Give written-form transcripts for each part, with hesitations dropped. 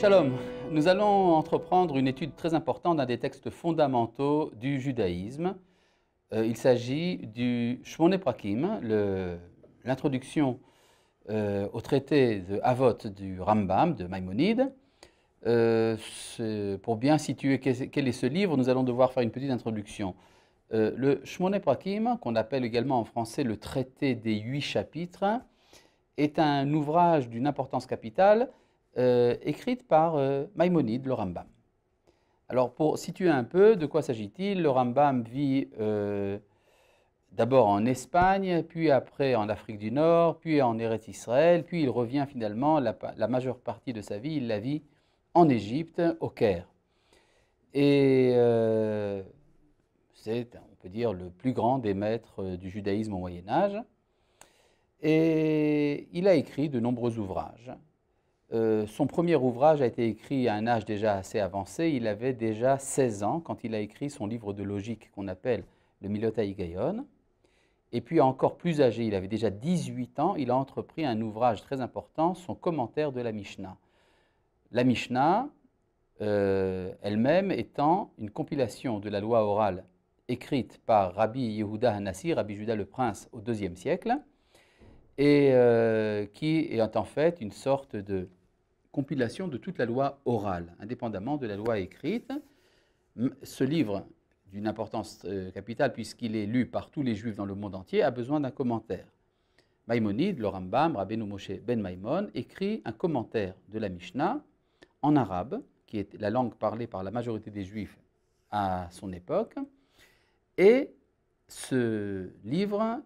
Shalom, nous allons entreprendre une étude très importante d'un des textes fondamentaux du judaïsme. Il s'agit du Shmoneh Prakim, l'introduction au traité de Avot du Rambam, de Maïmonide. Pour bien situer quel est ce livre, nous allons devoir faire une petite introduction. Le Shmoneh Prakim, qu'on appelle également en français le traité des 8 chapitres, est un ouvrage d'une importance capitale écrite par Maïmonide, le Rambam. Alors, pour situer un peu, de quoi s'agit-il? Le Rambam vit d'abord en Espagne, puis après en Afrique du Nord, puis en Eretz Israël, puis il revient finalement, la majeure partie de sa vie, il la vit en Égypte, au Caire. Et c'est, on peut dire, le plus grand des maîtres du judaïsme au Moyen-Âge. Et il a écrit de nombreux ouvrages. Son premier ouvrage a été écrit à un âge déjà assez avancé. Il avait déjà 16 ans quand il a écrit son livre de logique qu'on appelle le Milotei Higayon. Et puis encore plus âgé, il avait déjà 18 ans, il a entrepris un ouvrage très important, son commentaire de la Mishnah. La Mishnah, elle-même étant une compilation de la loi orale écrite par Rabbi Yehuda Hanassi, Rabbi Juda le Prince au IIe siècle, et qui est en fait une sorte de compilation de toute la loi orale, indépendamment de la loi écrite. Ce livre, d'une importance capitale, puisqu'il est lu par tous les juifs dans le monde entier, a besoin d'un commentaire. Maïmonide, le Rambam, Rabbeinu Moshe ben Maïmon, écrit un commentaire de la Mishnah en arabe, qui est la langue parlée par la majorité des juifs à son époque. Et ce livre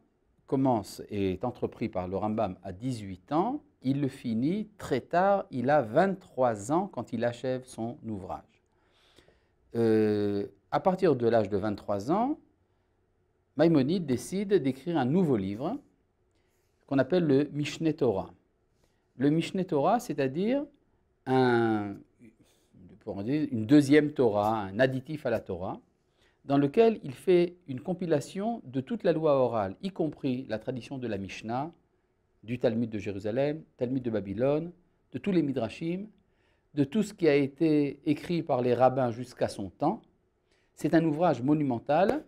commence et est entrepris par le Rambam à 18 ans, il le finit très tard, il a 23 ans quand il achève son ouvrage. À partir de l'âge de 23 ans, Maïmonide décide d'écrire un nouveau livre qu'on appelle le Mishneh Torah. Le Mishneh Torah, c'est-à-dire une deuxième Torah, un additif à la Torah, dans lequel il fait une compilation de toute la loi orale, y compris la tradition de la Mishnah, du Talmud de Jérusalem, Talmud de Babylone, de tous les Midrashim, de tout ce qui a été écrit par les rabbins jusqu'à son temps. C'est un ouvrage monumental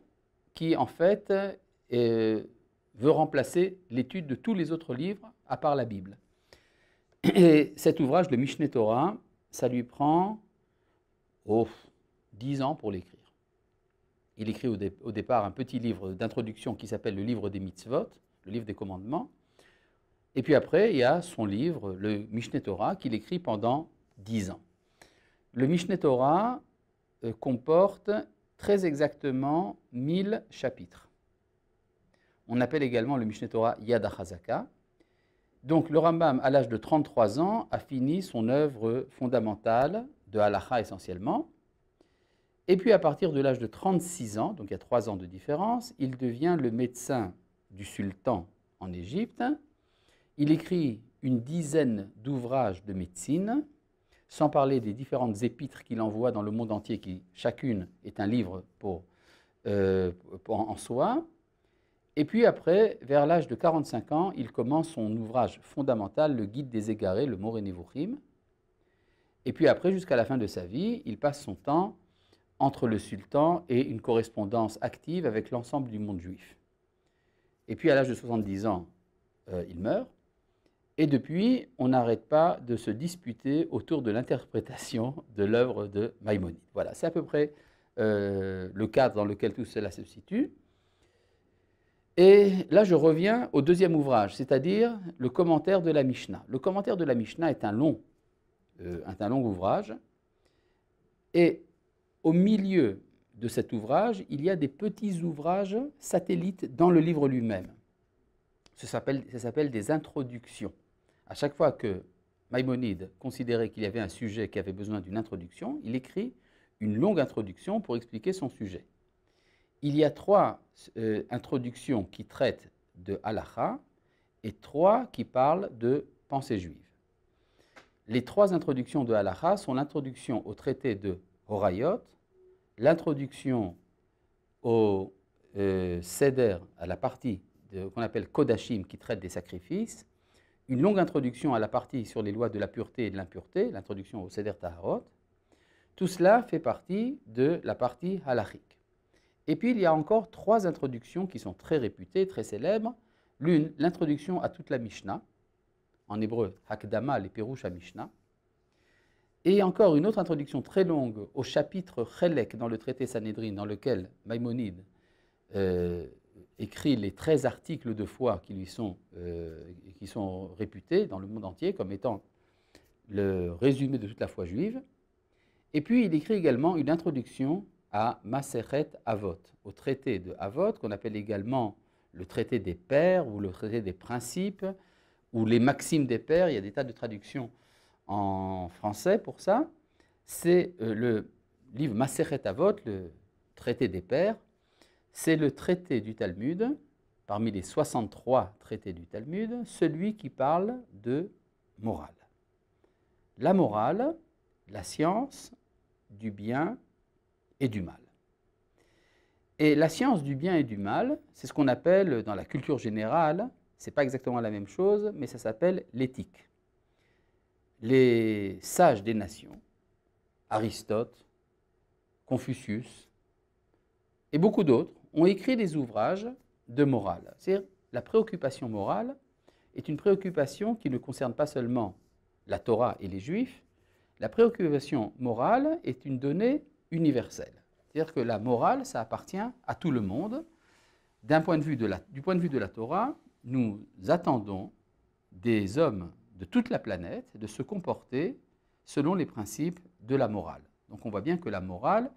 qui, en fait, veut remplacer l'étude de tous les autres livres à part la Bible. Et cet ouvrage, le Mishneh Torah, ça lui prend 10 ans pour l'écrire. Il écrit au départ un petit livre d'introduction qui s'appelle le livre des mitzvot, le livre des commandements. Et puis après, il y a son livre, le Mishneh Torah, qu'il écrit pendant 10 ans. Le Mishneh Torah comporte très exactement 1000 chapitres. On appelle également le Mishneh Torah Yad HaChazaka. Donc le Rambam, à l'âge de 33 ans, a fini son œuvre fondamentale, de Halacha essentiellement. Et puis à partir de l'âge de 36 ans, donc il y a 3 ans de différence, il devient le médecin du sultan en Égypte. Il écrit une dizaine d'ouvrages de médecine, sans parler des différentes épîtres qu'il envoie dans le monde entier, qui chacune est un livre en soi. Et puis après, vers l'âge de 45 ans, il commence son ouvrage fondamental, le Guide des égarés, le Moreh Nevuchim. Et puis après, jusqu'à la fin de sa vie, il passe son temps entre le sultan et une correspondance active avec l'ensemble du monde juif. Et puis à l'âge de 70 ans, il meurt. Et depuis, on n'arrête pas de se disputer autour de l'interprétation de l'œuvre de Maïmonide. Voilà, c'est à peu près le cadre dans lequel tout cela se situe. Et là, je reviens au deuxième ouvrage, c'est-à-dire le commentaire de la Mishnah. Le commentaire de la Mishnah est un long ouvrage. Et au milieu de cet ouvrage, il y a des petits ouvrages satellites dans le livre lui-même. Ça s'appelle des introductions. À chaque fois que Maïmonide considérait qu'il y avait un sujet qui avait besoin d'une introduction, il écrit une longue introduction pour expliquer son sujet. Il y a 3 introductions qui traitent de halacha et 3 qui parlent de pensée juive. Les 3 introductions de halacha sont l'introduction au traité de Horayot, l'introduction au Seder, à la partie qu'on appelle Kodashim, qui traite des sacrifices, une longue introduction à la partie sur les lois de la pureté et de l'impureté, l'introduction au Seder Taharot. Tout cela fait partie de la partie halachique. Et puis il y a encore 3 introductions qui sont très réputées, très célèbres. L'une, l'introduction à toute la Mishnah, en hébreu, Hakdama, les Pérouches à Mishnah. Et encore une autre introduction très longue au chapitre Chelek dans le traité Sanhédrin, dans lequel Maïmonide écrit les 13 articles de foi qui sont réputés dans le monde entier comme étant le résumé de toute la foi juive. Et puis il écrit également une introduction à Masechet Avot, au traité de Avot, qu'on appelle également le traité des pères ou le traité des principes, ou les maximes des pères. Il y a des tas de traductions en français pour ça. C'est le livre Masechet Avot, le traité des pères. C'est le traité du Talmud, parmi les 63 traités du Talmud, celui qui parle de morale. La morale, la science du bien et du mal. Et la science du bien et du mal, c'est ce qu'on appelle dans la culture générale, ce n'est pas exactement la même chose, mais ça s'appelle l'éthique. Les sages des nations, Aristote, Confucius et beaucoup d'autres, ont écrit des ouvrages de morale. C'est-à-dire la préoccupation morale est une préoccupation qui ne concerne pas seulement la Torah et les Juifs. La préoccupation morale est une donnée universelle. C'est-à-dire que la morale, ça appartient à tout le monde. Du point de vue de la Torah, nous attendons des hommes de toute la planète de se comporter selon les principes de la morale. Donc on voit bien que la morale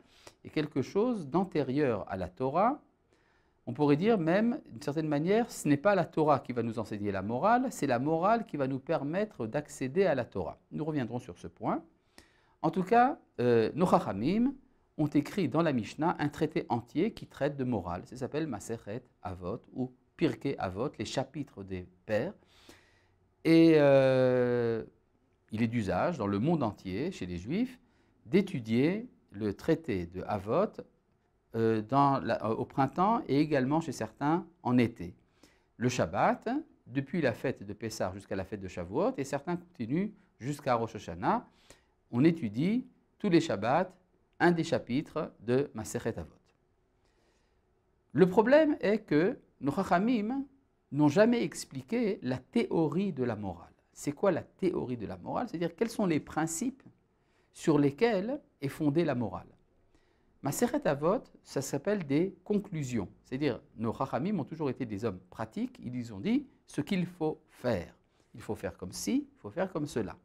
est quelque chose d'antérieur à la Torah. On pourrait dire même, d'une certaine manière, ce n'est pas la Torah qui va nous enseigner la morale, c'est la morale qui va nous permettre d'accéder à la Torah. Nous reviendrons sur ce point. En tout cas, nos Chachamim ont écrit dans la Mishnah un traité entier qui traite de morale. Ça s'appelle Masechet Avot ou Pirkei Avot, les chapitres des pères. Et il est d'usage dans le monde entier, chez les Juifs, d'étudier le traité de Avot au printemps et également chez certains en été. Le Shabbat, depuis la fête de Pessah jusqu'à la fête de Shavuot, et certains continuent jusqu'à Rosh Hashanah, on étudie tous les Shabbats un des chapitres de Masechet Avot. Le problème est que nos Chachamim n'ont jamais expliqué la théorie de la morale. C'est quoi la théorie de la morale? C'est-à-dire quels sont les principes sur lesquels est fondée la morale. Masechet Avot, ça s'appelle des conclusions. C'est-à-dire, nos Chachamim ont toujours été des hommes pratiques. Ils nous ont dit ce qu'il faut faire. Il faut faire comme ci, il faut faire comme cela.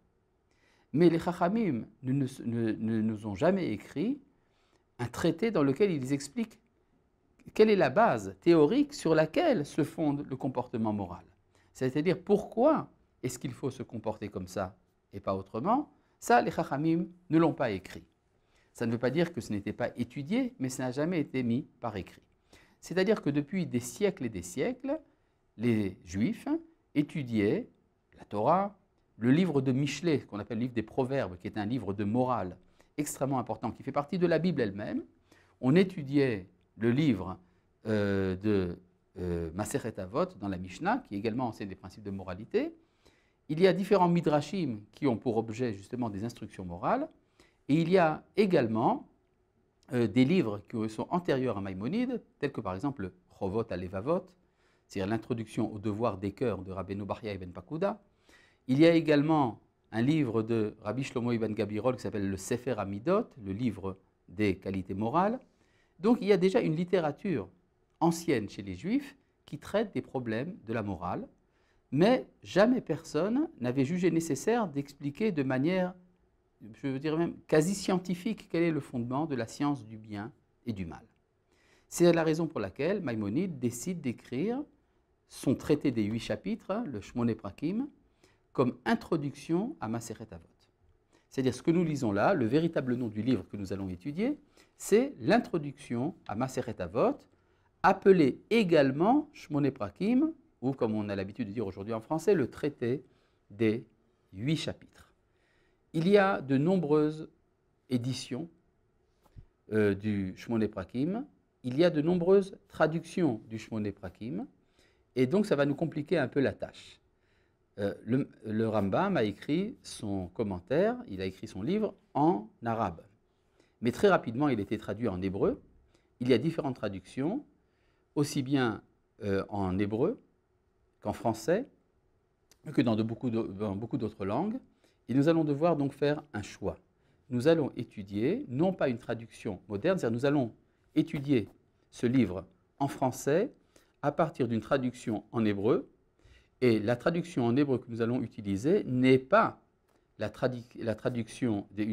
Mais les Chachamim ne nous ont jamais écrit un traité dans lequel ils expliquent quelle est la base théorique sur laquelle se fonde le comportement moral. C'est-à-dire pourquoi est-ce qu'il faut se comporter comme ça et pas autrement. Ça, les Chachamim ne l'ont pas écrit. Ça ne veut pas dire que ce n'était pas étudié, mais ça n'a jamais été mis par écrit. C'est-à-dire que depuis des siècles et des siècles, les Juifs étudiaient la Torah, le livre de Michelet, qu'on appelle le livre des Proverbes, qui est un livre de morale extrêmement important, qui fait partie de la Bible elle-même. On étudiait le livre de Masechet Avot dans la Mishnah, qui également enseigne des principes de moralité. Il y a différents midrashim qui ont pour objet justement des instructions morales. Et il y a également des livres qui sont antérieurs à Maïmonide, tels que par exemple le Chovot à Levavot, c'est-à-dire l'introduction au devoir des cœurs de Rabbeinu Bachya ibn Pakuda. Il y a également un livre de Rabbi Shlomo ibn Gabirol qui s'appelle le Sefer Amidot, le livre des qualités morales. Donc il y a déjà une littérature ancienne chez les Juifs qui traite des problèmes de la morale, mais jamais personne n'avait jugé nécessaire d'expliquer de manière, je veux dire même quasi scientifique, quel est le fondement de la science du bien et du mal. C'est la raison pour laquelle Maïmonide décide d'écrire son traité des 8 chapitres, le Shmoneh Prakim, comme introduction à Masechet Avot. C'est-à-dire ce que nous lisons là, le véritable nom du livre que nous allons étudier, c'est l'introduction à Masechet Avot, appelé également Shmoneh Prakim, ou comme on a l'habitude de dire aujourd'hui en français, le traité des 8 chapitres. Il y a de nombreuses éditions du Shmoneh Prakim, il y a de nombreuses traductions du Shmoneh Prakim, et donc ça va nous compliquer un peu la tâche. Le Rambam a écrit son commentaire, il a écrit son livre en arabe. Mais très rapidement, il a été traduit en hébreu. Il y a différentes traductions, aussi bien en hébreu qu'en français, que dans beaucoup d'autres langues. Et nous allons devoir donc faire un choix. Nous allons étudier, non pas une traduction moderne, c'est-à-dire nous allons étudier ce livre en français à partir d'une traduction en hébreu. Et la traduction en hébreu que nous allons utiliser n'est pas une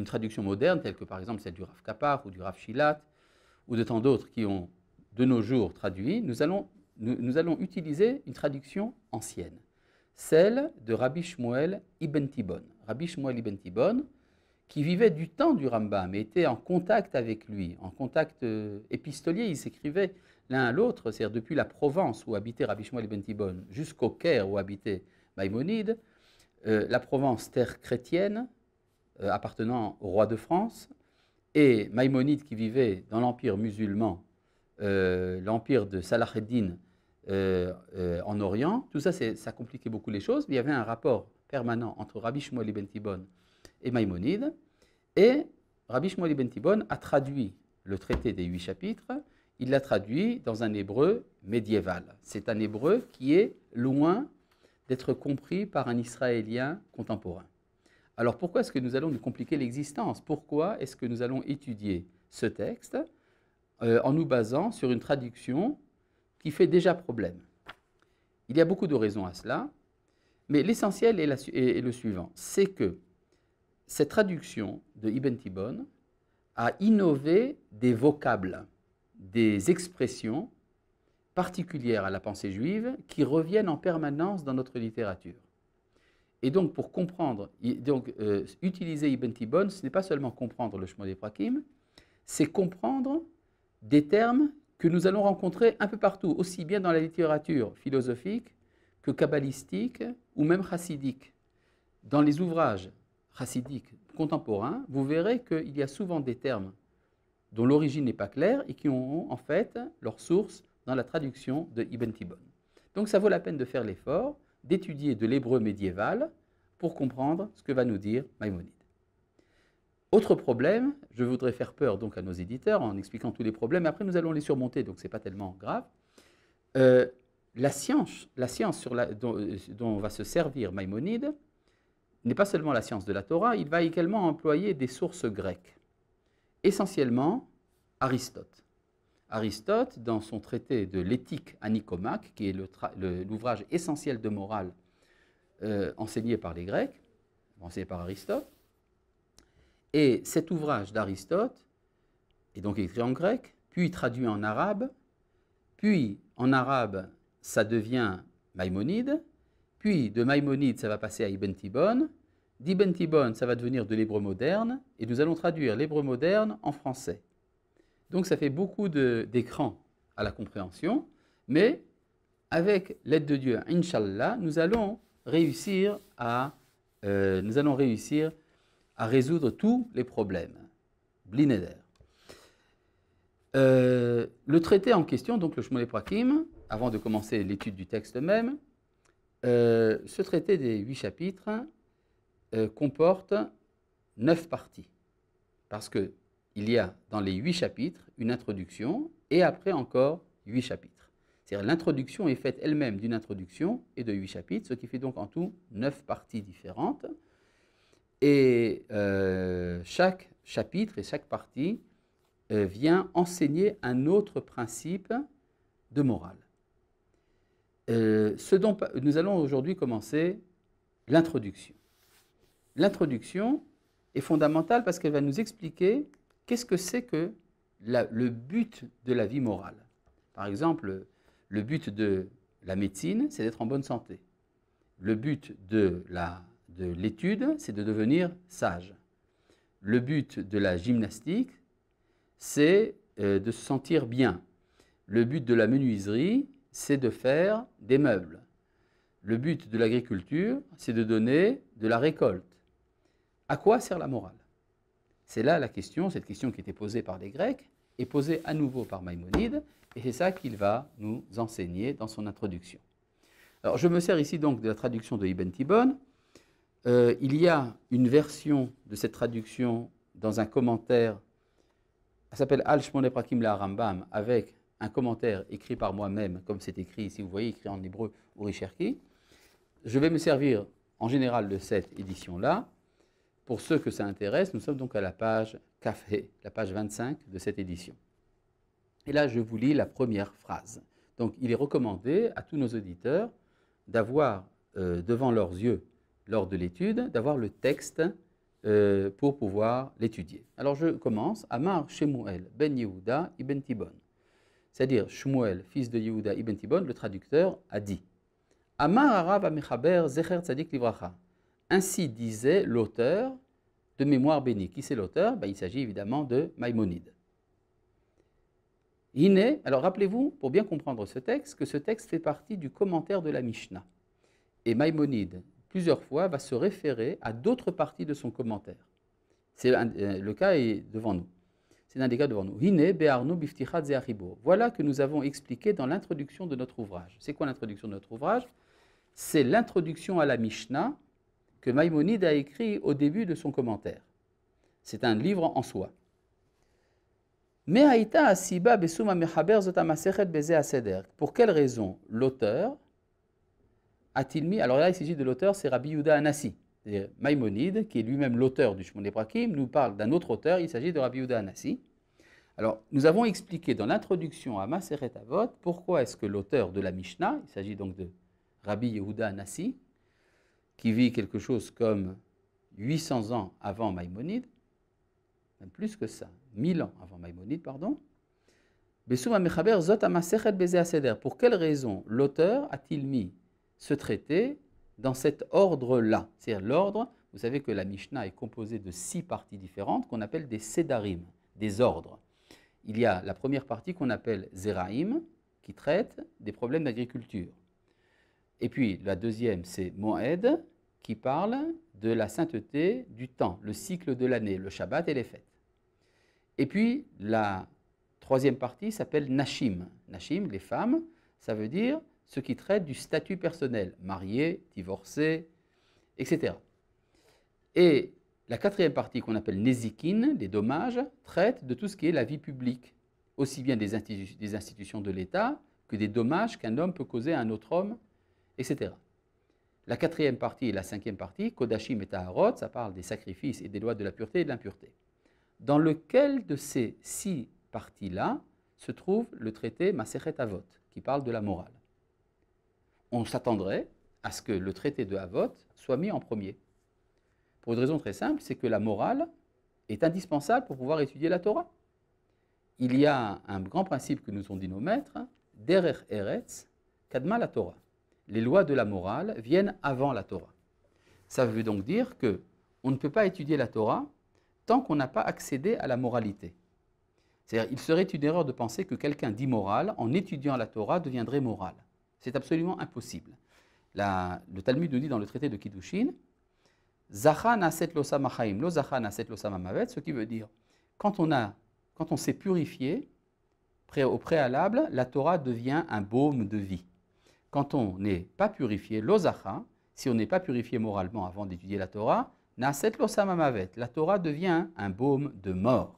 traduction moderne, telle que par exemple celle du Rav Kapar ou du Rav Shilat, ou de tant d'autres qui ont de nos jours traduit. Nous allons utiliser une traduction ancienne, celle de Rabbi Shmuel Ibn Tibon. Rabbi Shmuel Ibn Tibon, qui vivait du temps du Rambam et était en contact avec lui, en contact épistolier, ils s'écrivaient l'un à l'autre, c'est-à-dire depuis la Provence où habitait Rabbi Shmuel Ibn Tibon jusqu'au Caire où habitait Maïmonide, la Provence, terre chrétienne, appartenant au roi de France, et Maïmonide qui vivait dans l'empire musulman, l'empire de Salah ad-Din en Orient. Tout ça, ça compliquait beaucoup les choses, mais il y avait un rapport permanent entre Rabbi Shmuel Ibn Tibon et Maïmonide, et Rabbi Shmuel Ibn Tibon a traduit le traité des 8 chapitres. Il l'a traduit dans un hébreu médiéval. C'est un hébreu qui est loin d'être compris par un Israélien contemporain. Alors pourquoi est-ce que nous allons nous compliquer l'existence? Pourquoi est-ce que nous allons étudier ce texte en nous basant sur une traduction qui fait déjà problème? Il y a beaucoup de raisons à cela, mais l'essentiel est le suivant, c'est que cette traduction de Ibn Tibon a innové des vocables, des expressions particulières à la pensée juive qui reviennent en permanence dans notre littérature. Et donc, pour comprendre, utiliser Ibn Tibon, ce n'est pas seulement comprendre le Shmodei Prakim, c'est comprendre des termes que nous allons rencontrer un peu partout, aussi bien dans la littérature philosophique que kabbalistique ou même chassidique. Dans les ouvrages chassidiques contemporains, vous verrez qu'il y a souvent des termes dont l'origine n'est pas claire et qui ont en fait leur source dans la traduction de Ibn Tibon. Donc ça vaut la peine de faire l'effort d'étudier de l'hébreu médiéval pour comprendre ce que va nous dire Maïmonide. Autre problème, je voudrais faire peur donc à nos éditeurs en expliquant tous les problèmes, mais après nous allons les surmonter, donc ce n'est pas tellement grave. La science dont va se servir Maïmonide n'est pas seulement la science de la Torah, il va également employer des sources grecques, essentiellement Aristote. Aristote, dans son traité de l'éthique à Nicomaque, qui est l'ouvrage essentiel de morale enseigné par les Grecs, enseigné par Aristote, et cet ouvrage d'Aristote est donc écrit en grec, puis traduit en arabe, puis en arabe ça devient Maïmonide, puis de Maïmonide ça va passer à Ibn Tibon, d'Ibn Tibon ça va devenir de l'hébreu moderne, et nous allons traduire l'hébreu moderne en français. Donc ça fait beaucoup d'écran à la compréhension, mais avec l'aide de Dieu, Inch'Allah, nous allons réussir à résoudre tous les problèmes. Blineder. Le traité en question, donc le Shmodei Prakim, avant de commencer l'étude du texte même, ce traité des 8 chapitres comporte 9 parties. Parce qu'il y a dans les 8 chapitres une introduction et après encore 8 chapitres. C'est-à-dire l'introduction est faite elle-même d'une introduction et de 8 chapitres, ce qui fait donc en tout 9 parties différentes. Et chaque chapitre et chaque partie vient enseigner un autre principe de morale. Ce dont nous allons aujourd'hui commencer l'introduction. L'introduction est fondamentale parce qu'elle va nous expliquer qu'est-ce que c'est que le but de la vie morale. Par exemple, le but de la médecine, c'est d'être en bonne santé. Le but de l'étude, c'est de devenir sage. Le but de la gymnastique, c'est de se sentir bien. Le but de la menuiserie, c'est de faire des meubles. Le but de l'agriculture, c'est de donner de la récolte. À quoi sert la morale? C'est là la question, cette question qui était posée par les Grecs, est posée à nouveau par Maïmonide, et c'est ça qu'il va nous enseigner dans son introduction. Alors, je me sers ici donc de la traduction de Ibn Tibbon. Il y a une version de cette traduction dans un commentaire, ça s'appelle Al-Shmone Prakim la Rambam, avec un commentaire écrit par moi-même, comme c'est écrit ici, vous voyez, écrit en hébreu, Uri Cherki. Je vais me servir en général de cette édition-là. Pour ceux que ça intéresse, nous sommes donc à la page Kafhe, la page 25 de cette édition. Et là, je vous lis la première phrase. Donc, il est recommandé à tous nos auditeurs d'avoir devant leurs yeux, lors de l'étude, d'avoir le texte pour pouvoir l'étudier. Alors, je commence. Amar Shemuel ben Yehuda ibn Tibbon. C'est-à-dire, Shmuel, fils de Yehuda ibn Tibbon, le traducteur, a dit Amar Arav Amechaber Zecher Tzadik Livracha. Ainsi disait l'auteur de Mémoire bénie. Qui c'est l'auteur? Il s'agit évidemment de Maïmonide. Hine, alors rappelez-vous, pour bien comprendre ce texte, que ce texte fait partie du commentaire de la Mishnah. Et Maïmonide, plusieurs fois, va se référer à d'autres parties de son commentaire. Le cas est devant nous. C'est l'un des cas devant nous. Hine be'arnu biftichat ze'achibo. Voilà que nous avons expliqué dans l'introduction de notre ouvrage. C'est quoi l'introduction de notre ouvrage? C'est l'introduction à la Mishnah que Maïmonide a écrit au début de son commentaire. C'est un livre en soi. Pour quelle raison l'auteur a-t-il mis, alors là il s'agit de l'auteur, c'est Rabbi Yehuda Anassi, c'est-à-dire Maïmonide, qui est lui-même l'auteur du Shmone Prakim, nous parle d'un autre auteur, il s'agit de Rabbi Yehuda Anassi. Alors nous avons expliqué dans l'introduction à Maseret Avot pourquoi est-ce que l'auteur de la Mishnah, il s'agit donc de Rabbi Yehuda Anassi, qui vit quelque chose comme 800 ans avant Maïmonide, même plus que ça, 1000 ans avant Maïmonide, pardon. Pour quelle raison l'auteur a-t-il mis ce traité dans cet ordre-là? C'est-à-dire l'ordre, vous savez que la Mishnah est composée de 6 parties différentes qu'on appelle des sédarim, des ordres. Il y a la première partie qu'on appelle Zeraim, qui traite des problèmes d'agriculture. Et puis la deuxième, c'est Moed, qui parle de la sainteté du temps, le cycle de l'année, le Shabbat et les fêtes. Et puis la troisième partie s'appelle Nashim. Nashim, les femmes, ça veut dire ce qui traite du statut personnel, marié, divorcé, etc. Et la quatrième partie qu'on appelle Nezikin, les dommages, traite de tout ce qui est la vie publique, aussi bien des institutions de l'État que des dommages qu'un homme peut causer à un autre homme, etc. La quatrième partie et la cinquième partie, Kodashim et Taharot, ça parle des sacrifices et des lois de la pureté et de l'impureté. Dans lequel de ces 6 parties-là se trouve le traité Masechet Avot, qui parle de la morale. On s'attendrait à ce que le traité de Avot soit mis en premier. Pour une raison très simple, c'est que la morale est indispensable pour pouvoir étudier la Torah. Il y a un grand principe que nous ont dit nos maîtres, Derech Eretz, Kadma la Torah. Les lois de la morale viennent avant la Torah. Ça veut donc dire qu'on ne peut pas étudier la Torah tant qu'on n'a pas accédé à la moralité. C'est-à-dire, il serait une erreur de penser que quelqu'un d'immoral, en étudiant la Torah, deviendrait moral. C'est absolument impossible. Le Talmud nous dit dans le traité de Kiddushin, Zacha naset lo samachaim, lo zacha naset lo samamavet, ce qui veut dire, quand on s'est purifié, au préalable, la Torah devient un baume de vie. Quand on n'est pas purifié, lo zacha, si on n'est pas purifié moralement avant d'étudier la Torah, naset lo samamavet, la Torah devient un baume de mort.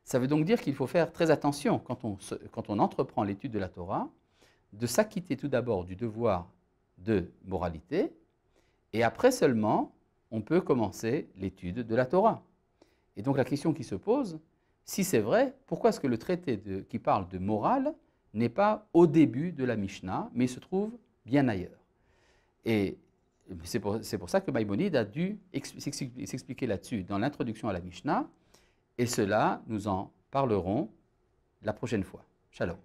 Ça veut donc dire qu'il faut faire très attention quand on entreprend l'étude de la Torah, de s'acquitter tout d'abord du devoir de moralité, et après seulement, on peut commencer l'étude de la Torah. Et donc la question qui se pose, si c'est vrai, pourquoi est-ce que le traité qui parle de morale n'est pas au début de la Mishnah, mais se trouve bien ailleurs? Et c'est pour ça que Maïmonide a dû s'expliquer là-dessus dans l'introduction à la Mishnah, et cela, nous en parlerons la prochaine fois. Shalom.